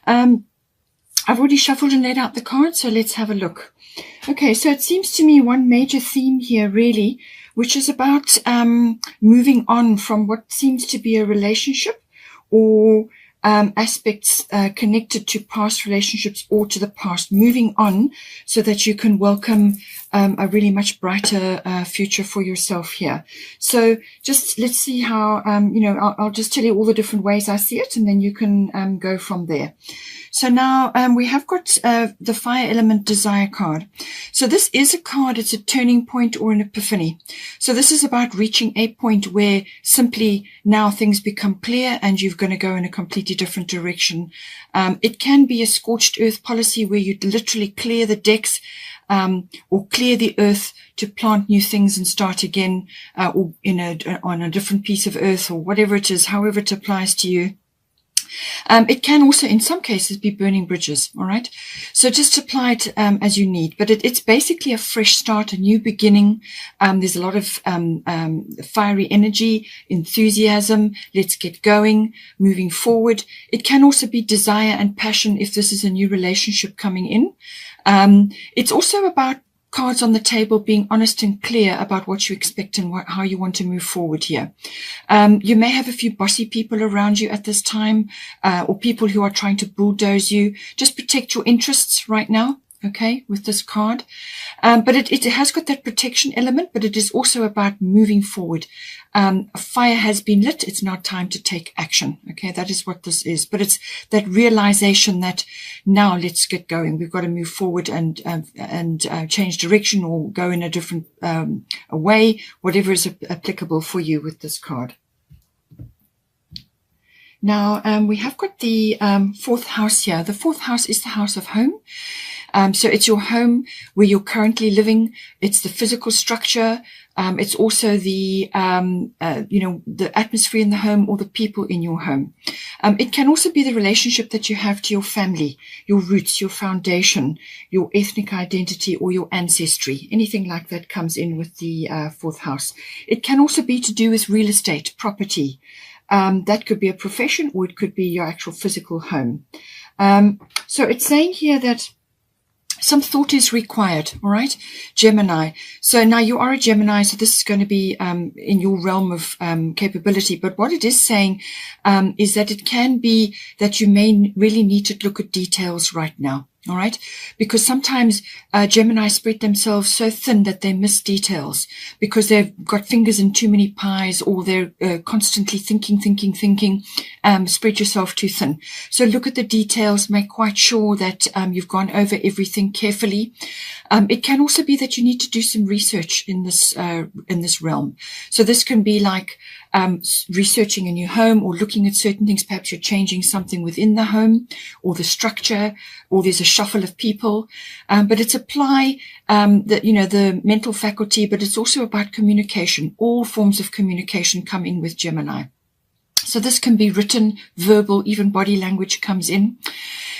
I've already shuffled and laid out the cards, so let's have a look. Okay, so it seems to me one major theme here, really, which is about moving on from what seems to be a relationship or aspects connected to past relationships or to the past, moving on so that you can welcome a really much brighter future for yourself here. So just let's see how, I'll just tell you all the different ways I see it, and then you can go from there. So now we have got the Fire Element Desire card. So this is a card, it's a turning point or an epiphany. So this is about reaching a point where simply now things become clear and you're going to go in a completely different direction. It can be a scorched earth policy where you literally clear the decks or clear the earth to plant new things and start again, or on a different piece of earth or whatever it is, however it applies to you. It can also, in some cases, be burning bridges, all right? So just apply it as you need. But it's basically a fresh start, a new beginning. There's a lot of fiery energy, enthusiasm. Let's get going, moving forward. It can also be desire and passion if this is a new relationship coming in. It's also about cards on the table being honest and clear about what you expect and how you want to move forward here. You may have a few bossy people around you at this time, or people who are trying to bulldoze you. Just protect your interests right now, okay, with this card. But it has got that protection element, but it is also about moving forward. A fire has been lit. It's now time to take action. Okay, that is what this is. But it's that realization that now let's get going. We've got to move forward and change direction or go in a different way, whatever is applicable for you with this card. Now, we have got the fourth house here. The fourth house is the house of home. So it's your home where you're currently living. It's the physical structure. It's also the, the atmosphere in the home or the people in your home. It can also be the relationship that you have to your family, your roots, your foundation, your ethnic identity, or your ancestry. Anything like that comes in with the fourth house. It can also be to do with real estate, property. That could be a profession, or it could be your actual physical home. So it's saying here that some thought is required, all right, Gemini. So now you are a Gemini, so this is going to be in your realm of capability. But what it is saying is that it can be that you may really need to look at details right now. All right, because sometimes Gemini spread themselves so thin that they miss details because they've got fingers in too many pies, or they're constantly thinking. Spread yourself too thin. So look at the details, make quite sure that you've gone over everything carefully. It can also be that you need to do some research in this realm. So this can be like researching a new home or looking at certain things. Perhaps you're changing something within the home or the structure, or there's a shuffle of people. But it's apply the mental faculty, but it's also about communication. All forms of communication come in with Gemini. So this can be written, verbal, even body language comes in.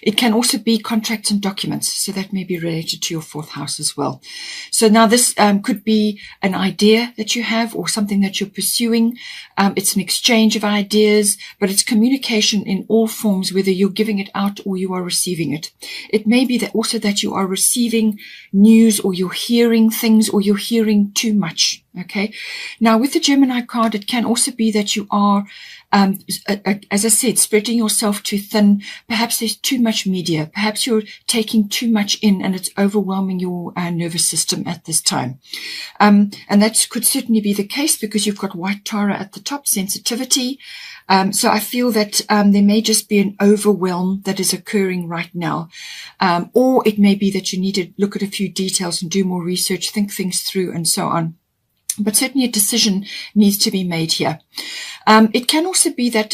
It can also be contracts and documents. So that may be related to your fourth house as well. So now this could be an idea that you have or something that you're pursuing. It's an exchange of ideas, but it's communication in all forms, whether you're giving it out or you are receiving it. It may be that also that you are receiving news, or you're hearing things, or you're hearing too much. Okay. Now with the Gemini card, it can also be that you are, as I said, spreading yourself too thin. Perhaps there's too much media. Perhaps you're taking too much in and it's overwhelming your nervous system at this time. And that could certainly be the case because you've got white Tara at the top, sensitivity. So I feel that there may just be an overwhelm that is occurring right now. Or it may be that you need to look at a few details and do more research, think things through and so on. But certainly a decision needs to be made here. It can also be that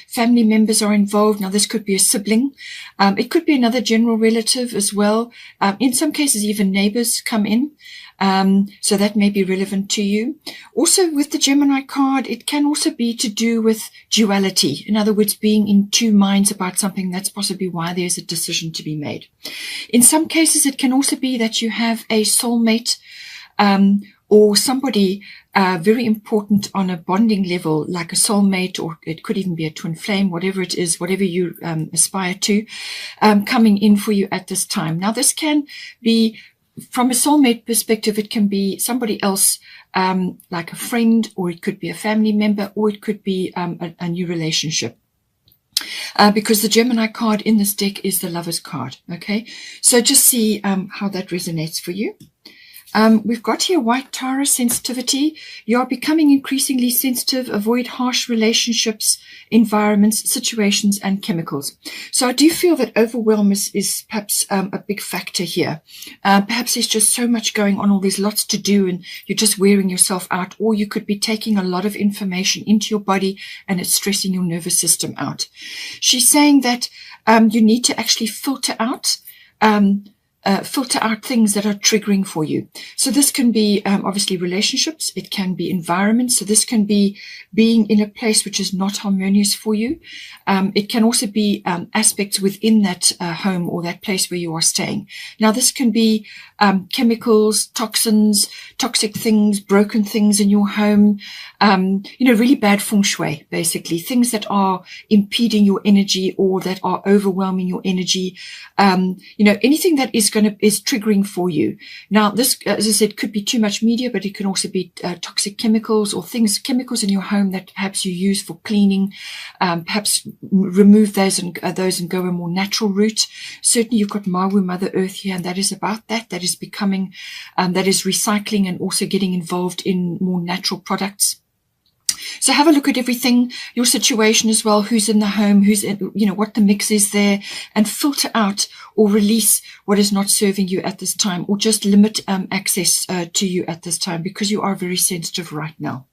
family members are involved. Now, this could be a sibling. It could be another general relative as well. In some cases, even neighbors come in. So that may be relevant to you. Also, with the Gemini card, it can also be to do with duality. In other words, being in two minds about something. That's possibly why there's a decision to be made. In some cases, it can also be that you have a soulmate, or somebody very important on a bonding level, like a soulmate, or it could even be a twin flame, whatever it is, whatever you aspire to, coming in for you at this time. Now, this can be, from a soulmate perspective, it can be somebody else, like a friend, or it could be a family member, or it could be a new relationship. Because the Gemini card in this deck is the Lover's card. Okay, so just see how that resonates for you. We've got here White Tara, sensitivity. You are becoming increasingly sensitive. Avoid harsh relationships, environments, situations, and chemicals. So I do feel that overwhelm is perhaps a big factor here. Perhaps there's just so much going on, or there's lots to do, and you're just wearing yourself out, or you could be taking a lot of information into your body and it's stressing your nervous system out. She's saying that you need to actually filter out things that are triggering for you. So this can be obviously relationships. It can be environments. So this can be being in a place which is not harmonious for you. It can also be aspects within that home or that place where you are staying. Now, this can be chemicals, toxins, toxic things, broken things in your home, really bad feng shui, basically, things that are impeding your energy or that are overwhelming your energy. Anything that is triggering for you. Now, this, as I said, could be too much media, but it can also be toxic chemicals or chemicals in your home that perhaps you use for cleaning. Perhaps remove those and go a more natural route. Certainly, you've got Mawu, Mother Earth here, and that is about that. That is becoming, that is recycling and also getting involved in more natural products. So have a look at everything, your situation as well, who's in the home, who's in, what the mix is there, and filter out or release what is not serving you at this time, or just limit access to you at this time, because you are very sensitive right now.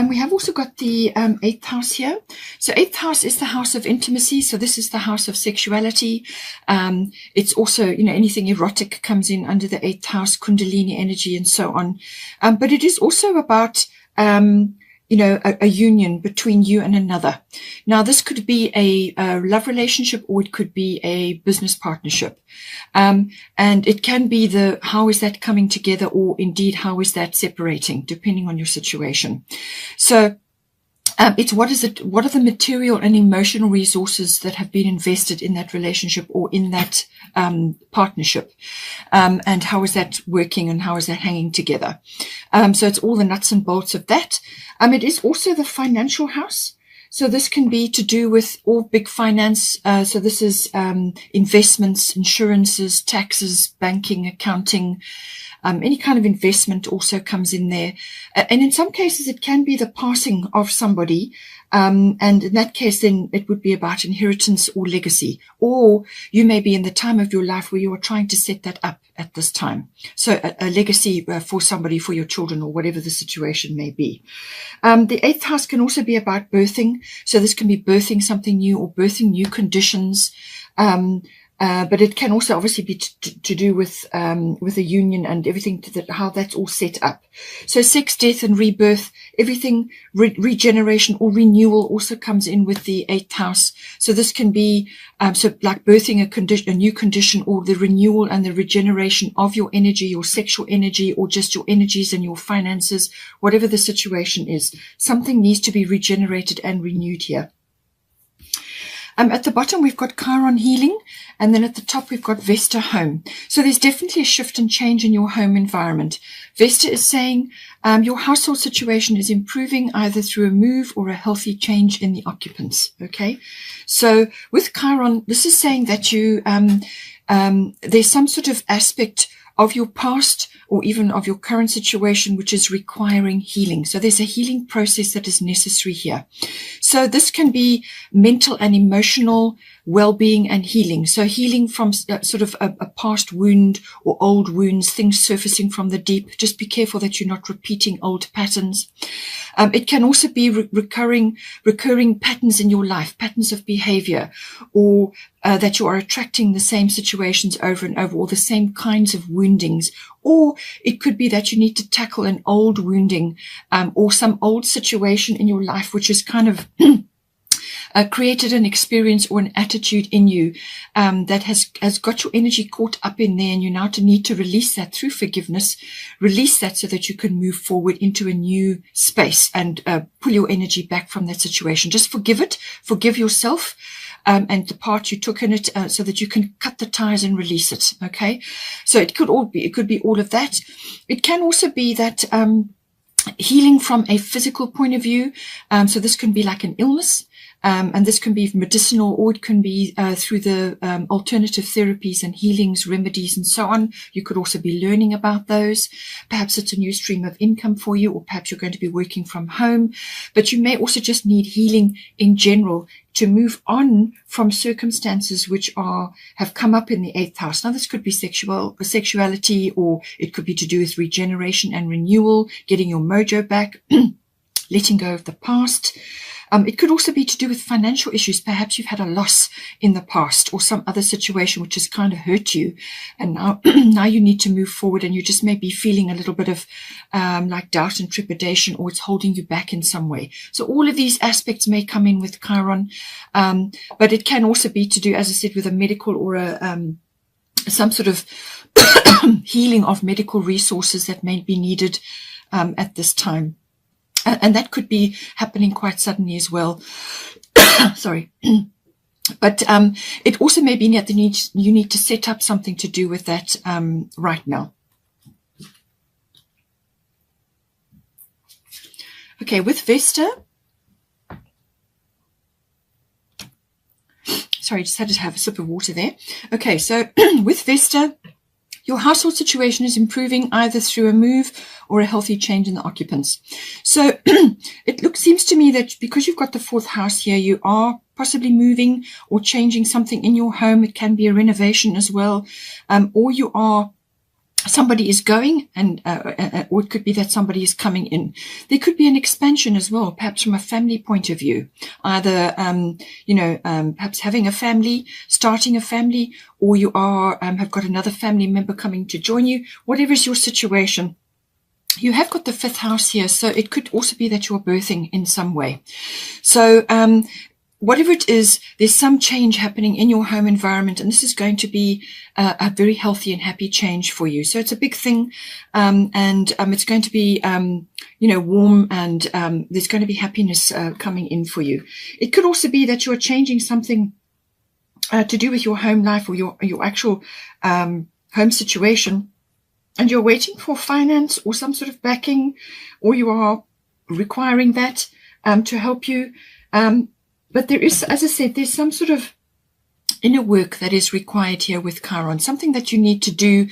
We have also got the 8th house here. So 8th house is the house of intimacy. So this is the house of sexuality. It's also, anything erotic comes in under the 8th house, Kundalini energy and so on. But it is also about, a union between you and another. Now, this could be a love relationship, or it could be a business partnership. And it can be how is that coming together, or indeed, how is that separating, depending on your situation. So, it's what are the material and emotional resources that have been invested in that relationship or in that partnership, and how is that working and how is that hanging together. So it's all the nuts and bolts of that. It is also the financial house. So this can be to do with all big finance. So this is investments, insurances, taxes, banking, accounting. Any kind of investment also comes in there. And in some cases, it can be the passing of somebody. And in that case, then it would be about inheritance or legacy. Or you may be in the time of your life where you are trying to set that up at this time. So a legacy for somebody, for your children, or whatever the situation may be. The 8th house can also be about birthing. So this can be birthing something new or birthing new conditions. But it can also obviously be to do with a union and everything, how that's all set up. So sex, death, and rebirth, everything, regeneration or renewal also comes in with the 8th house. So this can be, so like birthing a new condition, or the renewal and the regeneration of your energy, your sexual energy, or just your energies and your finances, whatever the situation is. Something needs to be regenerated and renewed here. At the bottom, we've got Chiron, healing, and then at the top, we've got Vesta, home. So there's definitely a shift and change in your home environment. Vesta is saying your household situation is improving either through a move or a healthy change in the occupants. Okay, so with Chiron, this is saying that you there's some sort of aspect of your past or even of your current situation which is requiring healing. So there's a healing process that is necessary here. So this can be mental and emotional well-being and healing. So healing from sort of a past wound or old wounds, things surfacing from the deep. Just be careful that you're not repeating old patterns. It can also be recurring patterns in your life, patterns of behavior, or that you are attracting the same situations over and over, or the same kinds of woundings. Or it could be that you need to tackle an old wounding or some old situation in your life, which is kind of created an experience or an attitude in you that has got your energy caught up in there, and you now need to release that through forgiveness, release that so that you can move forward into a new space and pull your energy back from that situation. Just forgive it, forgive yourself, and the part you took in it, so that you can cut the ties and release it. Okay, so it could be all of that. It can also be that healing from a physical point of view. So this can be like an illness. And this can be medicinal, or it can be through the alternative therapies and healings, remedies, and so on. You could also be learning about those. Perhaps it's a new stream of income for you, or perhaps you're going to be working from home. But you may also just need healing in general to move on from circumstances which have come up in the 8th house. Now, this could be sexuality, or it could be to do with regeneration and renewal, getting your mojo back, letting go of the past. It could also be to do with financial issues. Perhaps you've had a loss in the past, or some other situation which has kind of hurt you, and now now you need to move forward, and you just may be feeling a little bit of like doubt and trepidation, or it's holding you back in some way. So all of these aspects may come in with Chiron, but it can also be to do, as I said, with a medical or some sort of healing of medical resources that may be needed at this time. And that could be happening quite suddenly as well. Sorry. But it also may be that you need to set up something to do with that right now. Okay, with Vesta. Sorry, just had to have a sip of water there. Okay, so with Vesta, your household situation is improving either through a move or a healthy change in the occupants. So it seems to me that because you've got the 4th house here, you are possibly moving or changing something in your home. It can be a renovation as well, or somebody is going, or it could be that somebody is coming in. There could be an expansion as well, perhaps from a family point of view, either, perhaps having a family, starting a family, or you have got another family member coming to join you. Whatever is your situation, you have got the 5th house here. So it could also be that you're birthing in some way. So, whatever it is, there's some change happening in your home environment, and this is going to be a very healthy and happy change for you. So it's a big thing, and it's going to be, warm, and there's going to be happiness coming in for you. It could also be that you're changing something to do with your home life, or your actual home situation, and you're waiting for finance or some sort of backing, or you are requiring that to help you. But there is, as I said, there's some sort of inner work that is required here with Chiron, something that you need to do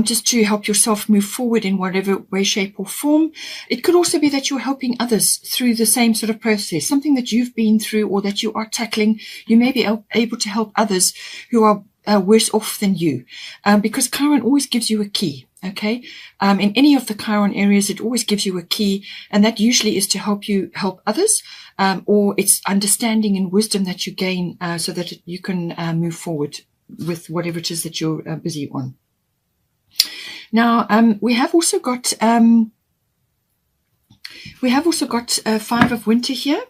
just to help yourself move forward in whatever way, shape, or form. It could also be that you're helping others through the same sort of process, something that you've been through or that you are tackling. You may be able to help others who are worse off than you, because Chiron always gives you a key. Okay. In any of the Chiron areas, it always gives you a key, and that usually is to help you help others, or it's understanding and wisdom that you gain, so that you can move forward with whatever it is that you're busy on. Now, we have also got 5 of winter here.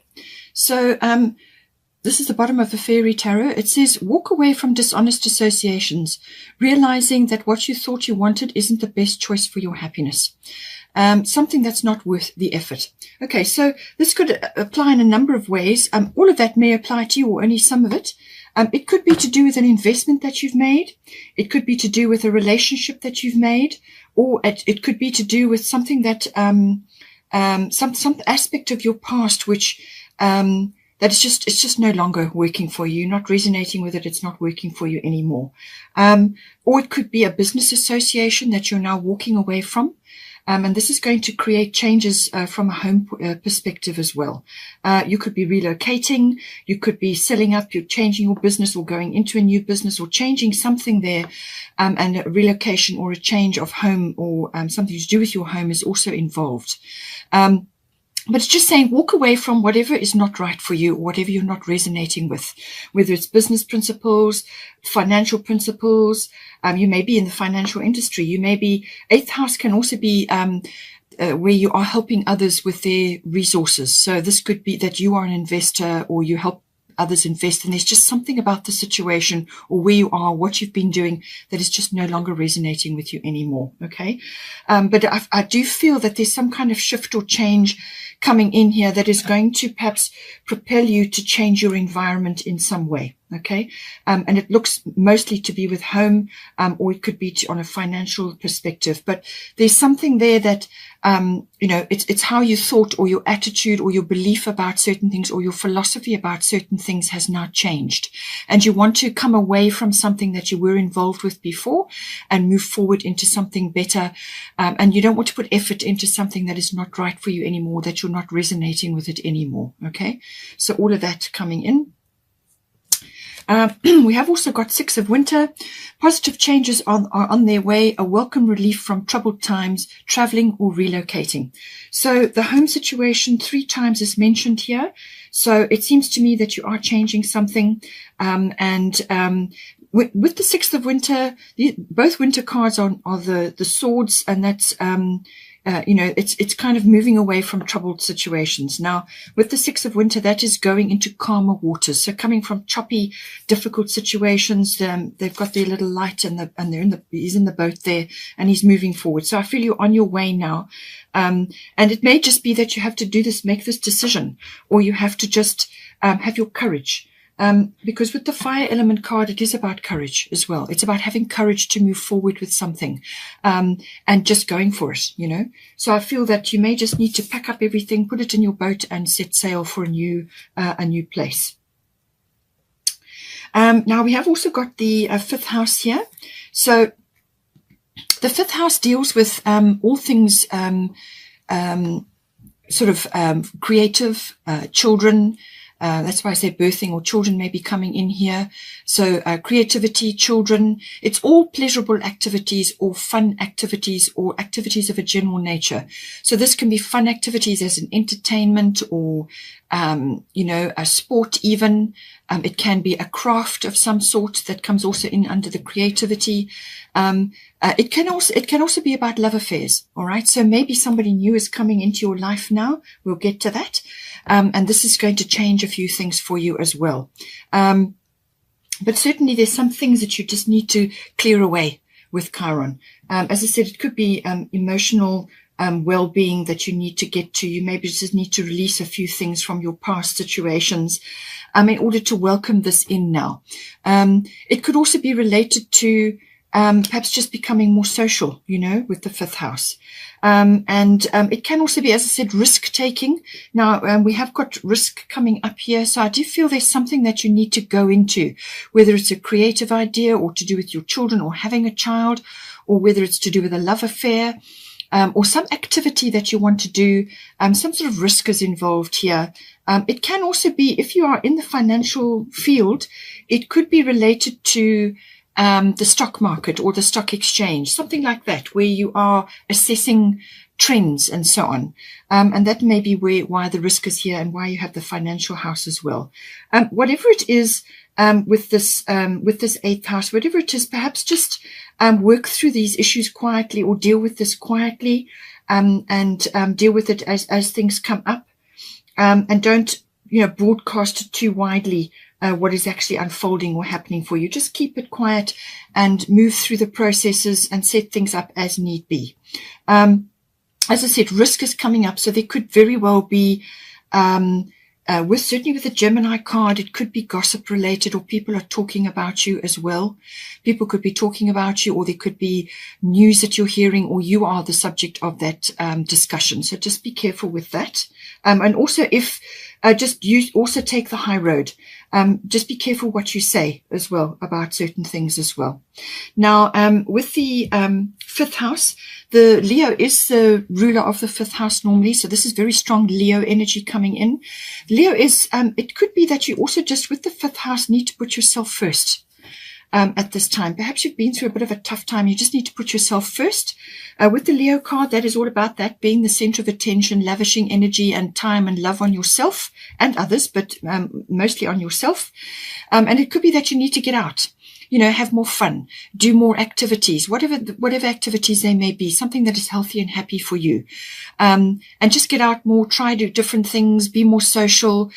So, this is the bottom of the Fairy Tarot. It says, walk away from dishonest associations, realizing that what you thought you wanted isn't the best choice for your happiness. Something that's not worth the effort. Okay, so this could apply in a number of ways. All of that may apply to you, or only some of it. It could be to do with an investment that you've made. It could be to do with a relationship that you've made, or it could be to do with something that, some aspect of your past which, that it's just no longer working for you. You're not resonating with it. It's not working for you anymore. Or it could be a business association that you're now walking away from. And this is going to create changes from a home perspective as well. You could be relocating. You could be selling up. You're changing your business, or going into a new business, or changing something there. And a relocation or a change of home, or something to do with your home is also involved. But it's just saying, walk away from whatever is not right for you, or whatever you're not resonating with, whether it's business principles, financial principles. You may be in the financial industry. You may be, 8th house can also be where you are helping others with their resources. So this could be that you are an investor, or you help others invest, and there's just something about the situation or where you are, what you've been doing, that is just no longer resonating with you anymore. Okay. But I do feel that there's some kind of shift or change coming in here that is going to perhaps propel you to change your environment in some way. Okay. And it looks mostly to be with home, or it could be on a financial perspective, but there's something there that, it's how you thought, or your attitude, or your belief about certain things, or your philosophy about certain things has now changed. And you want to come away from something that you were involved with before and move forward into something better. And you don't want to put effort into something that is not right for you anymore, that you're not resonating with it anymore. Okay. So all of that coming in. We have also got 6 of Winter. Positive changes are on their way, a welcome relief from troubled times, traveling or relocating. So the home situation 3 times is mentioned here. So it seems to me that you are changing something. With the 6th of Winter, both winter cards are the swords, and that's, it's kind of moving away from troubled situations. Now, with the 6th of Winter, that is going into calmer waters. So coming from choppy, difficult situations, they've got their little light and he's in the boat there, and he's moving forward. So I feel you're on your way now. And it may just be that you have to make this decision, or you have to just, have your courage. Because with the fire element card, it is about courage as well. It's about having courage to move forward with something, and just going for it, So I feel that you may just need to pack up everything, put it in your boat, and set sail for a new place. Now we have also got the 5th house here. So the 5th house deals with all things creative, children. That's why I say birthing, or children may be coming in here. So creativity, children, it's all pleasurable activities or fun activities or activities of a general nature. So this can be fun activities as an entertainment, or, a sport even. It can be a craft of some sort that comes also in under the creativity. It can also be about love affairs. All right. So maybe somebody new is coming into your life now. We'll get to that. And this is going to change a few things for you as well. But certainly there's some things that you just need to clear away with Chiron. As I said, it could be emotional well-being that you need to get to. You maybe just need to release a few things from your past situations in order to welcome this in now. It could also be related to perhaps just becoming more social, with the 5th house. It can also be, as I said, risk-taking. Now, we have got risk coming up here. So I do feel there's something that you need to go into, whether it's a creative idea or to do with your children or having a child, or whether it's to do with a love affair, or some activity that you want to do. Some sort of risk is involved here. It can also be, if you are in the financial field, it could be related to the stock market or the stock exchange, something like that, where you are assessing trends and so on. And that may be why the risk is here, and why you have the financial house as well. Whatever it is, with this 8th house, whatever it is, perhaps just work through these issues quietly, or deal with this quietly, and deal with it as things come up, and don't broadcast it too widely what is actually unfolding or happening for you. Just keep it quiet and move through the processes and set things up as need be. As I said, risk is coming up, so there could very well be certainly with the Gemini card, it could be gossip related, or people are talking about you as well. People could be talking about you, or there could be news that you're hearing, or you are the subject of that discussion. So just be careful with that. And also you also take the high road. Just be careful what you say as well about certain things as well. Now, with the 5th house, the Leo is the ruler of the 5th house normally. So this is very strong Leo energy coming in. Leo is, it could be that you also just with the 5th house need to put yourself first. At this time, perhaps you've been through a bit of a tough time. You just need to put yourself first. With the Leo card, that is all about that being the center of attention, lavishing energy and time and love on yourself and others, but mostly on yourself. And it could be that you need to get out. have more fun, do more activities, whatever activities they may be, something that is healthy and happy for you. And just get out more, try to do different things, be more social,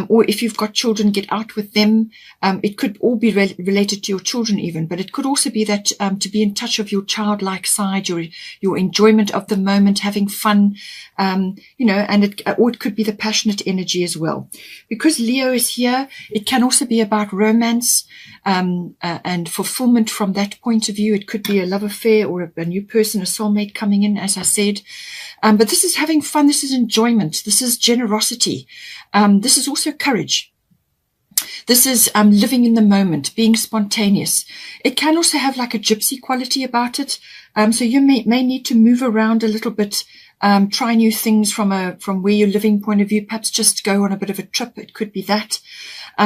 or if you've got children, get out with them. It could all be related to your children even, but it could also be that to be in touch of your childlike side, your enjoyment of the moment, having fun, and it could be the passionate energy as well. Because Leo is here, it can also be about romance and fulfillment from that point of view. It could be a love affair or a new person, a soulmate coming in, as I said. But this is having fun. This is enjoyment. This is generosity. This is also courage. This is living in the moment, being spontaneous. It can also have like a gypsy quality about it. So you may need to move around a little bit, try new things from where you're living point of view, perhaps just go on a bit of a trip. It could be that.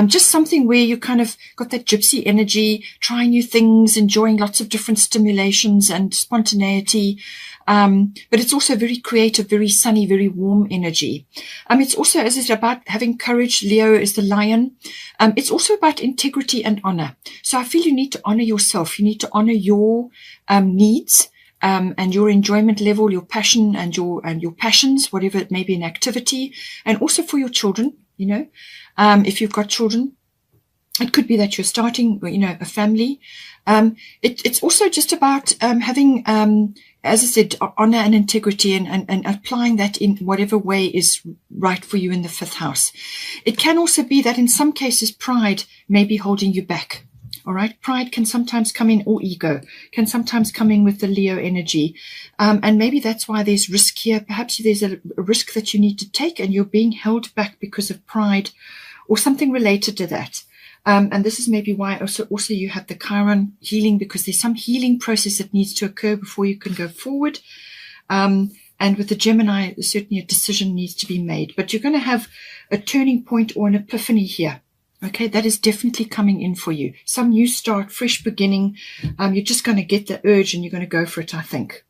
Just something where you kind of got that gypsy energy, trying new things, enjoying lots of different stimulations and spontaneity. But it's also very creative, very sunny, very warm energy. It's also, as I said, about having courage. Leo is the lion. It's also about integrity and honor. So I feel you need to honor yourself. You need to honor your needs, and your enjoyment level, your passion and your passions, whatever it may be, an activity, and also for your children, if you've got children. It could be that you're starting, a family. It's also just about having, as I said, honor and integrity and applying that in whatever way is right for you in the 5th house. It can also be that in some cases pride may be holding you back. All right. Pride can sometimes come in, or ego can sometimes come in with the Leo energy. And maybe that's why there's risk here. Perhaps there's a risk that you need to take and you're being held back because of pride or something related to that. And this is maybe why also you have the Chiron healing, because there's some healing process that needs to occur before you can go forward. And with the Gemini, certainly a decision needs to be made. But you're going to have a turning point or an epiphany here. Okay, that is definitely coming in for you. Some new start, fresh beginning. You're just going to get the urge and you're going to go for it, I think.